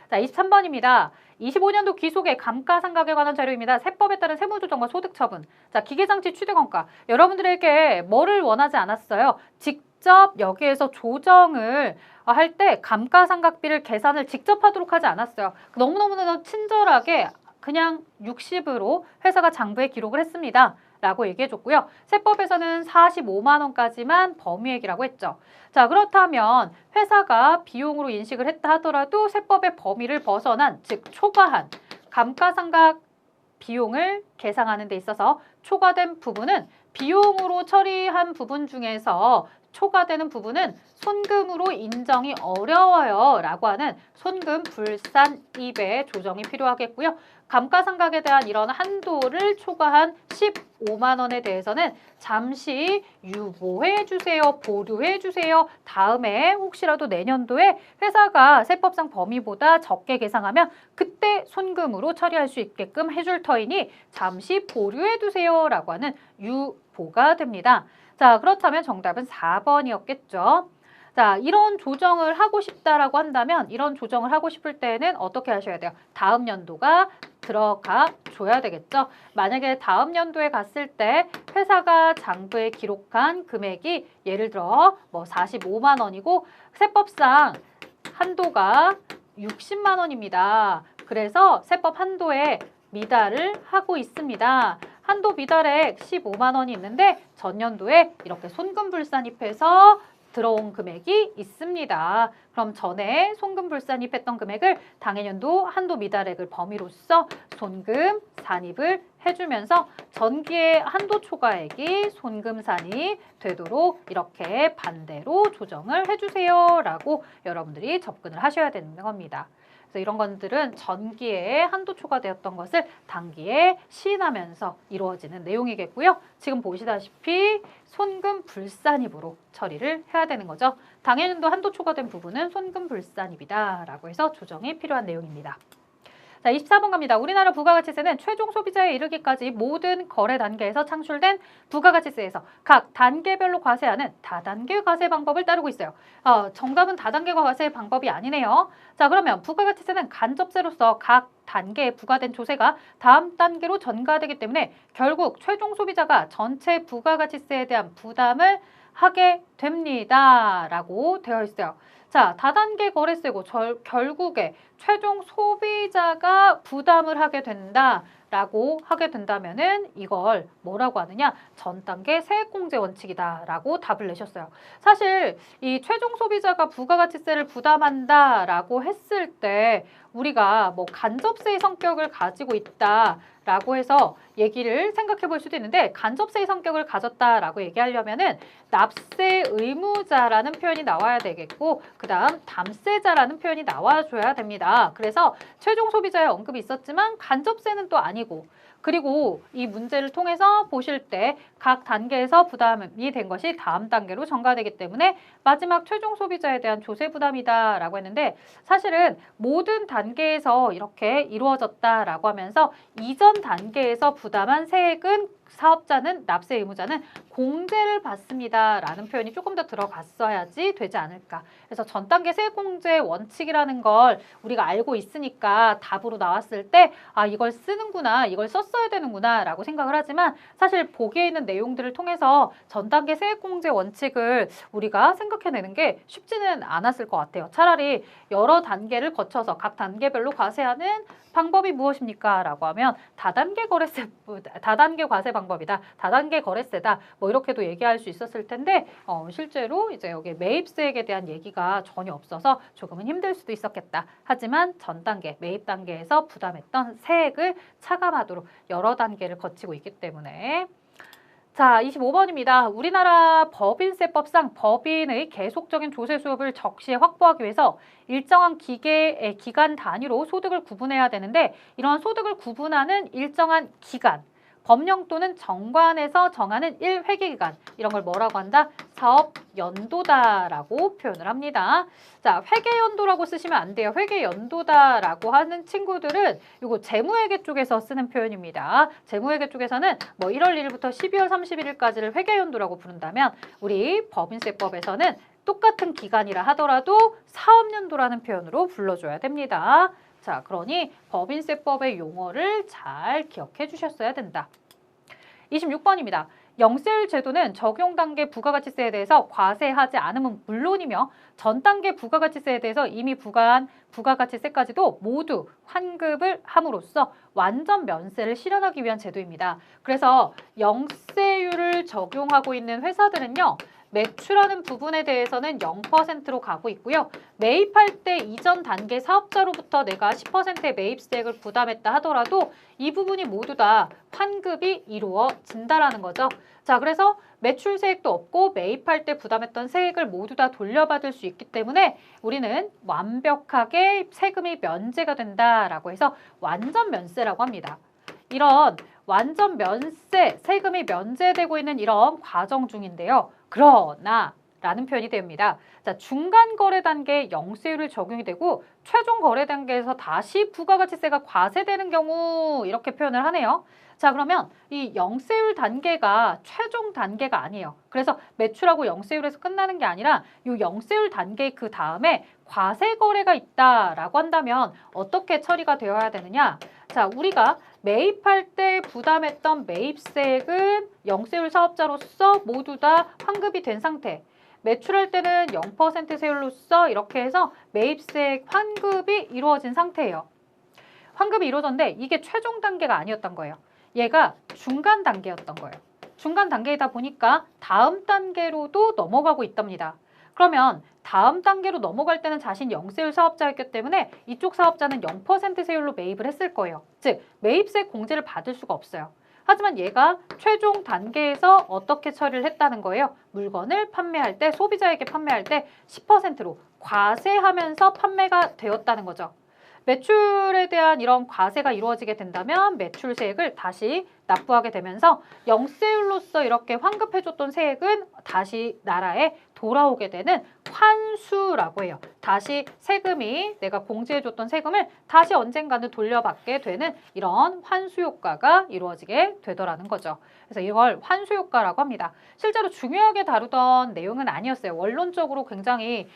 자, 23번입니다. 25년도 기속의 감가상각에 관한 자료입니다. 세법에 따른 세무조정과 소득처분. 자, 기계장치 취득원가. 여러분들에게 뭐를 원하지 않았어요? 직접 여기에서 조정을 할 때 감가상각비를 계산을 직접 하도록 하지 않았어요. 너무너무 친절하게 그냥 60으로 회사가 장부에 기록을 했습니다. 라고 얘기해줬고요. 세법에서는 45만 원까지만 범위액이라고 했죠. 자, 그렇다면 회사가 비용으로 인식을 했다 하더라도 세법의 범위를 벗어난, 즉 초과한 감가상각 비용을 계상하는 데 있어서 초과된 부분은 비용으로 처리한 부분 중에서 초과되는 부분은 손금으로 인정이 어려워요 라고 하는 손금 불산입의 조정이 필요하겠고요. 감가상각에 대한 이런 한도를 초과한 15만 원에 대해서는 잠시 유보해 주세요, 보류해 주세요. 다음에 혹시라도 내년도에 회사가 세법상 범위보다 적게 계상하면 그때 손금으로 처리할 수 있게끔 해줄 터이니 잠시 보류해 두세요 라고 하는 유보가 됩니다. 자, 그렇다면 정답은 4번이었겠죠. 자, 이런 조정을 하고 싶다라고 한다면 이런 조정을 하고 싶을 때는 어떻게 하셔야 돼요? 다음 연도가 들어가 줘야 되겠죠. 만약에 다음 연도에 갔을 때 회사가 장부에 기록한 금액이 예를 들어 뭐 45만 원이고 세법상 한도가 60만 원입니다. 그래서 세법 한도에 미달을 하고 있습니다. 한도 미달액 15만 원이 있는데 전년도에 이렇게 손금불산입해서 들어온 금액이 있습니다. 그럼 전에 손금불산입했던 금액을 당해년도 한도 미달액을 범위로써 손금 산입을 해주면서 전기의 한도 초과액이 손금산이 되도록 이렇게 반대로 조정을 해주세요 라고 여러분들이 접근을 하셔야 되는 겁니다. 그래서 이런 것들은 전기에 한도 초과되었던 것을 단기에 시인하면서 이루어지는 내용이겠고요. 지금 보시다시피 손금불산입으로 처리를 해야 되는 거죠. 당해년도 한도 초과된 부분은 손금불산입이다 라고 해서 조정이 필요한 내용입니다. 자, 24번 갑니다. 우리나라 부가가치세는 최종 소비자에 이르기까지 모든 거래 단계에서 창출된 부가가치세에서 각 단계별로 과세하는 다단계 과세 방법을 따르고 있어요. 정답은 다단계 과세 방법이 아니네요. 자, 그러면 부가가치세는 간접세로서 각 단계에 부과된 조세가 다음 단계로 전가되기 때문에 결국 최종 소비자가 전체 부가가치세에 대한 부담을 하게 됩니다. 라고 되어 있어요. 자, 다단계 거래세고 결국에 최종 소비자가 부담을 하게 된다라고 하게 된다면은 이걸 뭐라고 하느냐? 전 단계 세액공제 원칙이다라고 답을 내셨어요. 사실 이 최종 소비자가 부가가치세를 부담한다라고 했을 때 우리가 뭐 간접세의 성격을 가지고 있다라고 해서 얘기를 생각해 볼 수도 있는데 간접세의 성격을 가졌다라고 얘기하려면은 납세 의무자라는 표현이 나와야 되겠고 그 다음 담세자라는 표현이 나와줘야 됩니다. 그래서 최종 소비자의 언급이 있었지만 간접세는 또 아니고 그리고 이 문제를 통해서 보실 때 각 단계에서 부담이 된 것이 다음 단계로 전가되기 때문에 마지막 최종 소비자에 대한 조세 부담이다라고 했는데 사실은 모든 단계에서 이렇게 이루어졌다라고 하면서 이전 단계에서 부담한 세액은 사업자는 납세 의무자는 공제를 받습니다라는 표현이 조금 더 들어갔어야지 되지 않을까. 그래서 전 단계 세액공제 원칙이라는 걸 우리가 알고 있으니까 답으로 나왔을 때 이걸 쓰는구나, 이걸 썼어야 되는구나 라고 생각을 하지만 사실 보기에 있는 내용들을 통해서 전 단계 세액공제 원칙을 우리가 생각해내는 게 쉽지는 않았을 것 같아요. 차라리 여러 단계를 거쳐서 각 단계별로 과세하는 방법이 무엇입니까? 라고 하면 다단계 과세 방법이다. 다단계 거래세다. 뭐 이렇게도 얘기할 수 있었을 텐데 실제로 이제 여기 매입세액에 대한 얘기가 전혀 없어서 조금은 힘들 수도 있었겠다. 하지만 전 단계, 매입 단계에서 부담했던 세액을 차감하도록 여러 단계를 거치고 있기 때문에 자, 25번입니다. 우리나라 법인세법상 법인의 계속적인 조세 수입을 적시에 확보하기 위해서 일정한 기간 단위로 소득을 구분해야 되는데 이러한 소득을 구분하는 일정한 기간, 법령 또는 정관에서 정하는 1회계기간 이런 걸 뭐라고 한다? 사업연도다라고 표현을 합니다. 자, 회계연도라고 쓰시면 안 돼요. 회계연도다라고 하는 친구들은 이거 재무회계 쪽에서 쓰는 표현입니다. 재무회계 쪽에서는 뭐 1월 1일부터 12월 31일까지를 회계연도라고 부른다면 우리 법인세법에서는 똑같은 기간이라 하더라도 사업연도라는 표현으로 불러줘야 됩니다. 자, 그러니 법인세법의 용어를 잘 기억해 주셨어야 된다. 26번입니다. 영세율 제도는 적용 단계 부가가치세에 대해서 과세하지 않음은 물론이며 전 단계 부가가치세에 대해서 이미 부과한 부가가치세까지도 모두 환급을 함으로써 완전 면세를 실현하기 위한 제도입니다. 그래서 영세율을 적용하고 있는 회사들은요. 매출하는 부분에 대해서는 0%로 가고 있고요. 매입할 때 이전 단계 사업자로부터 내가 10%의 매입세액을 부담했다 하더라도 이 부분이 모두 다 환급이 이루어진다라는 거죠. 자, 그래서 매출 세액도 없고 매입할 때 부담했던 세액을 모두 다 돌려받을 수 있기 때문에 우리는 완벽하게 세금이 면제가 된다라고 해서 완전 면세라고 합니다. 이런 완전 면세, 세금이 면제되고 있는 이런 과정 중인데요. 그러나 라는 표현이 됩니다. 자, 중간 거래 단계에 영세율을 적용이 되고 최종 거래 단계에서 다시 부가가치세가 과세되는 경우 이렇게 표현을 하네요. 자, 그러면 이 영세율 단계가 최종 단계가 아니에요. 그래서 매출하고 영세율에서 끝나는 게 아니라 이 영세율 단계 그 다음에 과세 거래가 있다라고 한다면 어떻게 처리가 되어야 되느냐? 자, 우리가 매입할 때 부담했던 매입세액은 영세율 사업자로서 모두 다 환급이 된 상태. 매출할 때는 0% 세율로서 이렇게 해서 매입세액 환급이 이루어진 상태예요. 환급이 이루어졌는데 이게 최종 단계가 아니었던 거예요. 얘가 중간 단계였던 거예요. 중간 단계이다 보니까 다음 단계로도 넘어가고 있답니다. 그러면 다음 단계로 넘어갈 때는 자신 영세율 사업자였기 때문에 이쪽 사업자는 0% 세율로 매입을 했을 거예요. 즉 매입세 공제를 받을 수가 없어요. 하지만 얘가 최종 단계에서 어떻게 처리를 했다는 거예요. 물건을 판매할 때, 소비자에게 판매할 때 10%로 과세하면서 판매가 되었다는 거죠. 매출에 대한 이런 과세가 이루어지게 된다면 매출세액을 다시 납부하게 되면서 영세율로서 이렇게 환급해줬던 세액은 다시 나라에 돌아오게 되는 환수라고 해요. 다시 세금이 내가 공제해줬던 세금을 다시 언젠가는 돌려받게 되는 이런 환수 효과가 이루어지게 되더라는 거죠. 그래서 이걸 환수 효과라고 합니다. 실제로 중요하게 다루던 내용은 아니었어요. 원론적으로 굉장히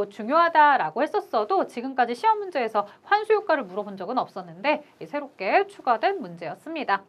중요하다라고 했었어도 지금까지 시험 문제에서 환수 효과를 물어본 적은 없었는데 새롭게 추가된 문제였습니다.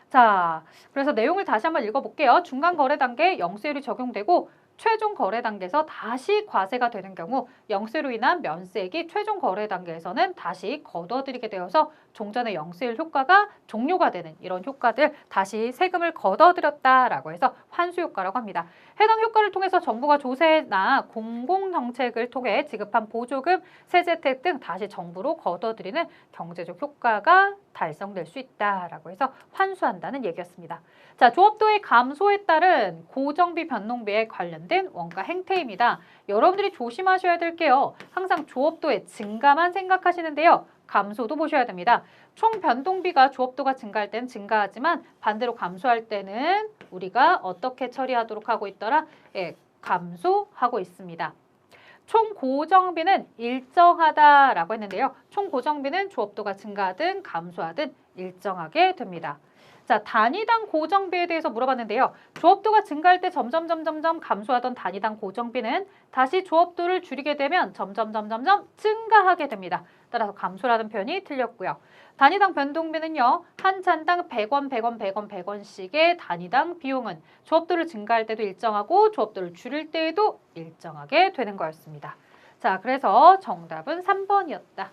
자, 그래서 내용을 다시 한번 읽어볼게요. 중간 거래 단계에 영세율이 적용되고 최종 거래 단계에서 다시 과세가 되는 경우 영세로 인한 면세액이 최종 거래 단계에서는 다시 걷어들이게 되어서 종전의 영세율 효과가 종료가 되는 이런 효과들, 다시 세금을 걷어들였다라고 해서 환수 효과라고 합니다. 해당 효과를 통해서 정부가 조세나 공공정책을 통해 지급한 보조금, 세제택 등 다시 정부로 걷어들이는 경제적 효과가 달성될 수 있다라고 해서 환수한다는 얘기였습니다. 자, 조업도의 감소에 따른 고정비 변동비에 관련된 원가 행태입니다. 여러분들이 조심하셔야 될 게요. 항상 조업도의 증가만 생각하시는데요. 감소도 보셔야 됩니다. 총 변동비가 조업도가 증가할 때는 증가하지만 반대로 감소할 때는 우리가 어떻게 처리하도록 하고 있더라? 감소하고 있습니다. 총 고정비는 일정하다라고 했는데요. 총 고정비는 조업도가 증가하든 감소하든 일정하게 됩니다. 자, 단위당 고정비에 대해서 물어봤는데요. 조업도가 증가할 때 점점 감소하던 단위당 고정비는 다시 조업도를 줄이게 되면 점점 증가하게 됩니다. 따라서 감소라는 표현이 틀렸고요. 단위당 변동비는요. 한 잔당 100원씩의 단위당 비용은 조업도를 증가할 때도 일정하고 조업도를 줄일 때에도 일정하게 되는 거였습니다. 자, 그래서 정답은 3번이었다.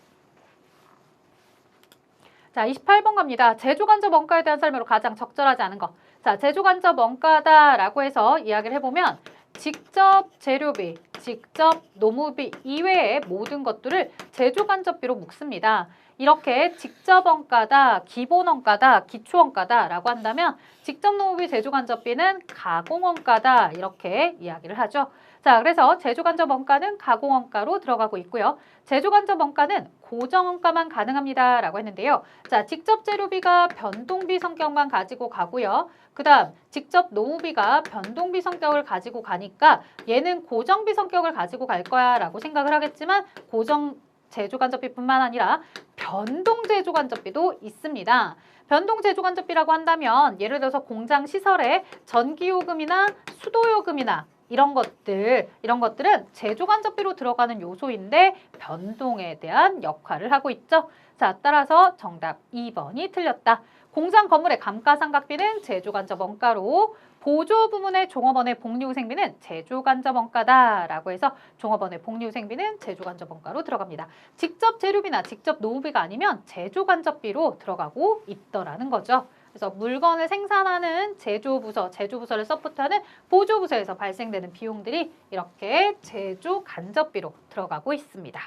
자, 28번 갑니다. 제조간접 원가에 대한 설명으로 가장 적절하지 않은 거. 자, 제조간접 원가다라고 해서 이야기를 해보면 직접 재료비, 직접 노무비 이외의 모든 것들을 제조간접비로 묶습니다. 이렇게 직접 원가다, 기본 원가다, 기초 원가다라고 한다면 직접 노무비 제조간접비는 가공 원가다 이렇게 이야기를 하죠. 자, 그래서 제조간접 원가는 가공 원가로 들어가고 있고요. 제조간접 원가는 고정 원가만 가능합니다 라고 했는데요. 자, 직접 재료비가 변동비 성격만 가지고 가고요. 그 다음 직접 노무비가 변동비 성격을 가지고 가니까 얘는 고정비 성격을 가지고 갈 거야 라고 생각을 하겠지만 고정 제조간접비뿐만 아니라 변동 제조간접비도 있습니다. 변동 제조간접비라고 한다면 예를 들어서 공장 시설에 전기요금이나 수도요금이나 이런 것들은 제조간접비로 들어가는 요소인데 변동에 대한 역할을 하고 있죠. 자, 따라서 정답 2번이 틀렸다. 공장 건물의 감가상각비는 제조간접 원가로 보조 부문의 종업원의 복리후생비는 제조간접 원가다라고 해서 종업원의 복리후생비는 제조간접 원가로 들어갑니다. 직접 재료비나 직접 노무비가 아니면 제조간접비로 들어가고 있더라는 거죠. 그래서 물건을 생산하는 제조부서를 서포트하는 보조부서에서 발생되는 비용들이 이렇게 제조간접비로 들어가고 있습니다.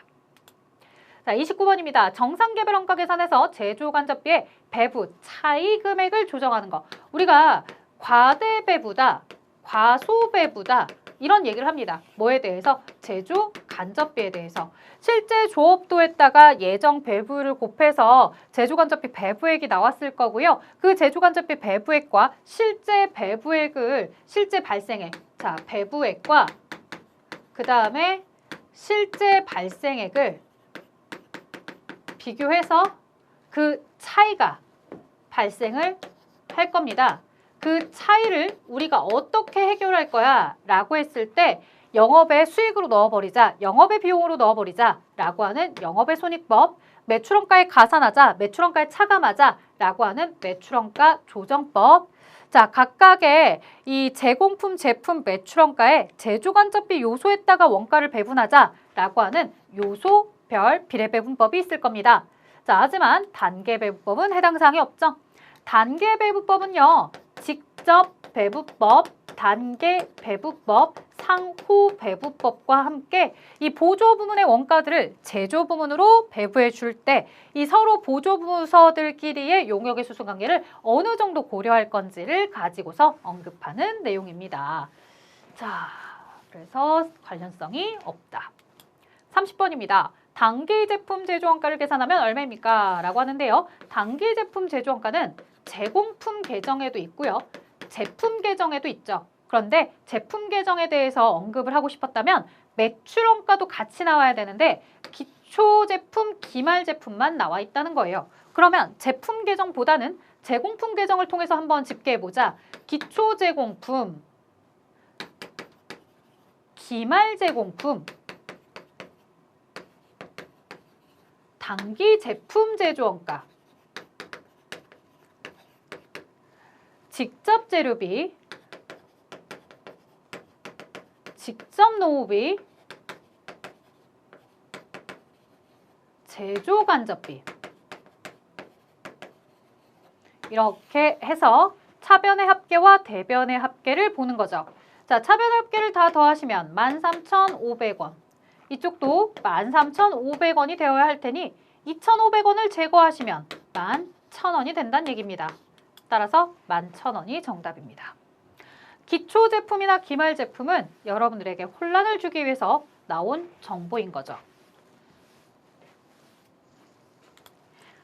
자, 29번입니다. 정상개별 원가 계산에서 제조간접비의 배부, 차이 금액을 조정하는 거. 우리가 과대배부다, 과소배부다 이런 얘기를 합니다. 뭐에 대해서? 제조간접비에 대해서. 실제 조업도에다가 예정 배부를 곱해서 제조간접비 배부액이 나왔을 거고요. 그 제조간접비 배부액과 실제 배부액을, 실제 발생액, 자, 배부액과 그 다음에 실제 발생액을 비교해서 그 차이가 발생을 할 겁니다. 그 차이를 우리가 어떻게 해결할 거야 라고 했을 때 영업의 수익으로 넣어버리자, 영업의 비용으로 넣어버리자 라고 하는 영업의 손익법, 매출원가에 가산하자, 매출원가에 차감하자 라고 하는 매출원가 조정법. 자, 각각의 이 제공품 제품 매출원가에 제조간접비 요소에다가 원가를 배분하자 라고 하는 요소별 비례배분법이 있을 겁니다. 자, 하지만 단계배부법은 해당 사항이 없죠. 단계배부법은요. 직접 배부법, 단계배부법, 상호배부법과 함께 이 보조부문의 원가들을 제조부문으로 배부해 줄 때 이 서로 보조부서들끼리의 용역의 수수관계를 어느 정도 고려할 건지를 가지고서 언급하는 내용입니다. 자, 그래서 관련성이 없다. 30번입니다. 단기 제품 제조원가를 계산하면 얼마입니까? 라고 하는데요. 단기 제품 제조원가는 제공품 계정에도 있고요. 제품 계정에도 있죠. 그런데 제품 계정에 대해서 언급을 하고 싶었다면 매출원가도 같이 나와야 되는데 기초 제품, 기말 제품만 나와 있다는 거예요. 그러면 제품 계정보다는 제공품 계정을 통해서 한번 집계해보자. 기초 제공품, 기말 제공품, 단기 제품 제조원가, 직접 재료비, 직접 노후비, 제조 간접비 이렇게 해서 차변의 합계와 대변의 합계를 보는 거죠. 자, 차변의 합계를 다 더하시면 13,500원. 이쪽도 13,500원이 되어야 할 테니 2,500원을 제거하시면 11,000원이 된다는 얘기입니다. 따라서 11,000원이 정답입니다. 기초 제품이나 기말 제품은 여러분들에게 혼란을 주기 위해서 나온 정보인 거죠.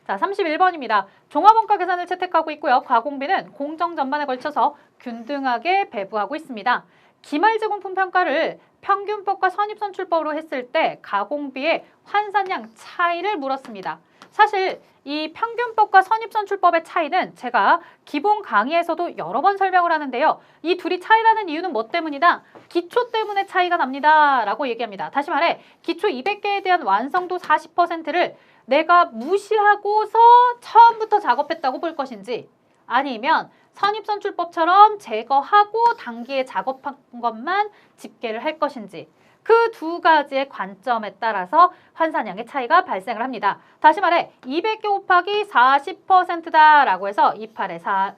자, 31번입니다. 종합원가 계산을 채택하고 있고요. 가공비는 공정 전반에 걸쳐서 균등하게 배부하고 있습니다. 기말 제공품 평가를 평균법과 선입선출법으로 했을 때 가공비의 환산량 차이를 물었습니다. 사실 이 평균법과 선입선출법의 차이는 제가 기본 강의에서도 여러 번 설명을 하는데요. 이 둘이 차이라는 이유는 뭐 때문이다? 기초 때문에 차이가 납니다. 라고 얘기합니다. 다시 말해 기초 200개에 대한 완성도 40%를 내가 무시하고서 처음부터 작업했다고 볼 것인지 아니면 선입선출법처럼 제거하고 단기에 작업한 것만 집계를 할 것인지 그 두 가지의 관점에 따라서 환산량의 차이가 발생을 합니다. 다시 말해 200개 곱하기 40%다라고 해서 248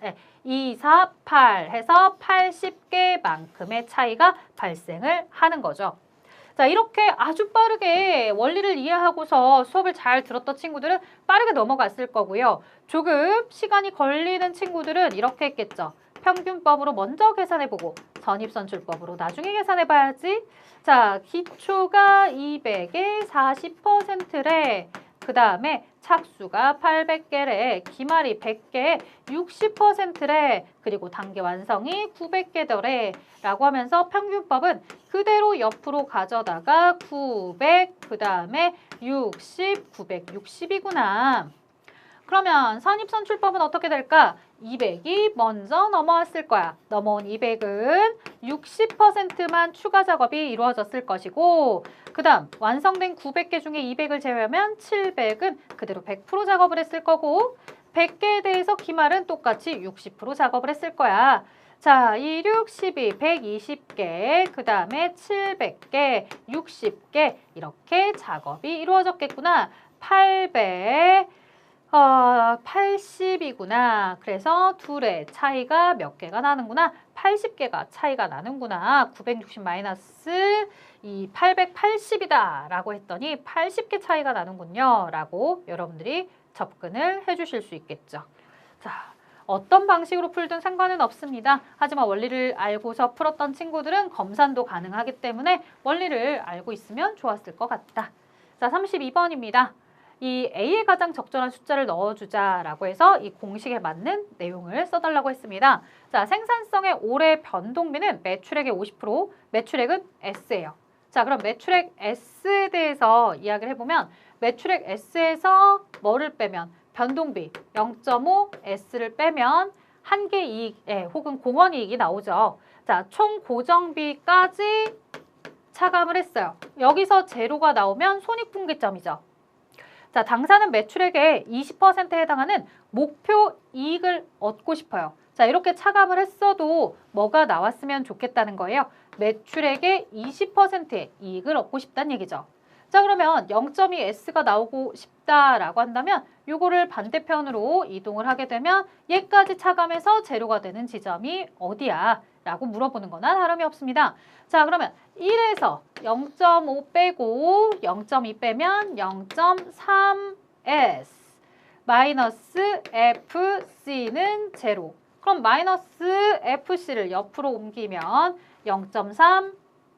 해서 80개만큼의 차이가 발생을 하는 거죠. 자, 이렇게 아주 빠르게 원리를 이해하고서 수업을 잘 들었던 친구들은 빠르게 넘어갔을 거고요. 조금 시간이 걸리는 친구들은 이렇게 했겠죠. 평균법으로 먼저 계산해보고 선입선출법으로 나중에 계산해봐야지. 자, 기초가 200에 40%래. 그 다음에 착수가 800개래. 기말이 100개에 60%래. 그리고 단계 완성이 900개더래. 라고 하면서 평균법은 그대로 옆으로 가져다가 900, 그 다음에 60, 960이구나. 그러면 선입선출법은 어떻게 될까? 200이 먼저 넘어왔을 거야. 넘어온 200은 60%만 추가 작업이 이루어졌을 것이고 그 다음 완성된 900개 중에 200을 제외하면 700은 그대로 100% 작업을 했을 거고 100개에 대해서 기말은 똑같이 60% 작업을 했을 거야. 자, 2, 6, 12, 120개, 그 다음에 700개, 60개 이렇게 작업이 이루어졌겠구나. 80이구나. 그래서 둘의 차이가 몇 개가 나는구나. 80개가 차이가 나는구나. 960 마이너스 이 880이다 라고 했더니 80개 차이가 나는군요. 라고 여러분들이 접근을 해주실 수 있겠죠. 자, 어떤 방식으로 풀든 상관은 없습니다. 하지만 원리를 알고서 풀었던 친구들은 검산도 가능하기 때문에 원리를 알고 있으면 좋았을 것 같다. 자, 32번입니다. 이 A에 가장 적절한 숫자를 넣어주자라고 해서 이 공식에 맞는 내용을 써달라고 했습니다. 자, 생산성의 올해 변동비는 매출액의 50%, 매출액은 S예요. 자, 그럼 매출액 S에 대해서 이야기를 해보면 매출액 S에서 뭐를 빼면 변동비 0.5 S를 빼면 한계 이익 혹은 공원 이익이 나오죠. 자, 총 고정비까지 차감을 했어요. 여기서 제로가 나오면 손익분기점이죠. 자, 당사는 매출액의 20%에 해당하는 목표 이익을 얻고 싶어요. 자, 이렇게 차감을 했어도 뭐가 나왔으면 좋겠다는 거예요. 매출액의 20%의 이익을 얻고 싶다는 얘기죠. 자, 그러면 0.2S가 나오고 싶다라고 한다면 요거를 반대편으로 이동을 하게 되면 얘까지 차감해서 제로가 되는 지점이 어디야? 라고 물어보는 거나 다름이 없습니다. 자, 그러면 1에서 0.5 빼고 0.2 빼면 0.3S 마이너스 FC는 제로. 그럼 마이너스 FC를 옆으로 옮기면 0.3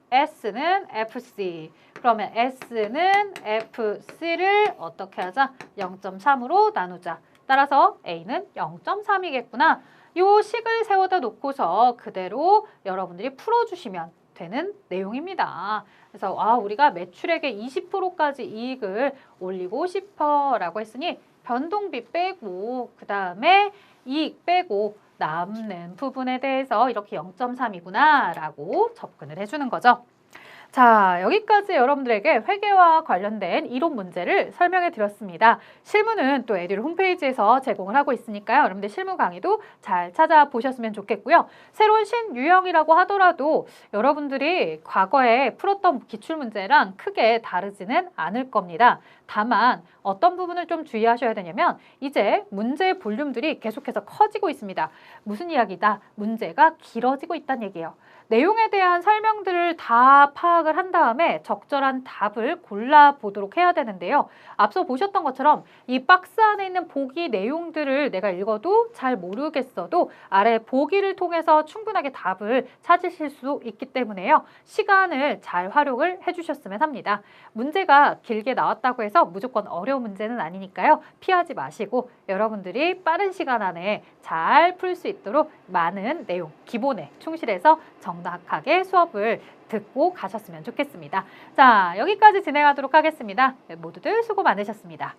S는 FC. 그러면 S는 FC를 어떻게 하자? 0.3으로 나누자. 따라서 A는 0.3이겠구나. 요 식을 세워다 놓고서 그대로 여러분들이 풀어주시면 되는 내용입니다. 그래서 우리가 매출액의 20%까지 이익을 올리고 싶어라고 했으니 변동비 빼고 그 다음에 이익 빼고 남는 부분에 대해서 이렇게 0.3이구나 라고 접근을 해주는 거죠. 자, 여기까지 여러분들에게 회계와 관련된 이론 문제를 설명해 드렸습니다. 실무는 또 에듀 홈페이지에서 제공을 하고 있으니까요. 여러분들 실무 강의도 잘 찾아보셨으면 좋겠고요. 새로운 신유형이라고 하더라도 여러분들이 과거에 풀었던 기출문제랑 크게 다르지는 않을 겁니다. 다만 어떤 부분을 좀 주의하셔야 되냐면 이제 문제의 볼륨들이 계속해서 커지고 있습니다. 무슨 이야기다? 문제가 길어지고 있다는 얘기예요. 내용에 대한 설명들을 다 파악을 한 다음에 적절한 답을 골라보도록 해야 되는데요. 앞서 보셨던 것처럼 이 박스 안에 있는 보기 내용들을 내가 읽어도 잘 모르겠어도 아래 보기를 통해서 충분하게 답을 찾으실 수 있기 때문에요. 시간을 잘 활용을 해주셨으면 합니다. 문제가 길게 나왔다고 해서 무조건 어려운 문제는 아니니까요. 피하지 마시고 여러분들이 빠른 시간 안에 잘 풀 수 있도록 많은 내용, 기본에 충실해서 정확하게 수업을 듣고 가셨으면 좋겠습니다. 자, 여기까지 진행하도록 하겠습니다. 모두들 수고 많으셨습니다.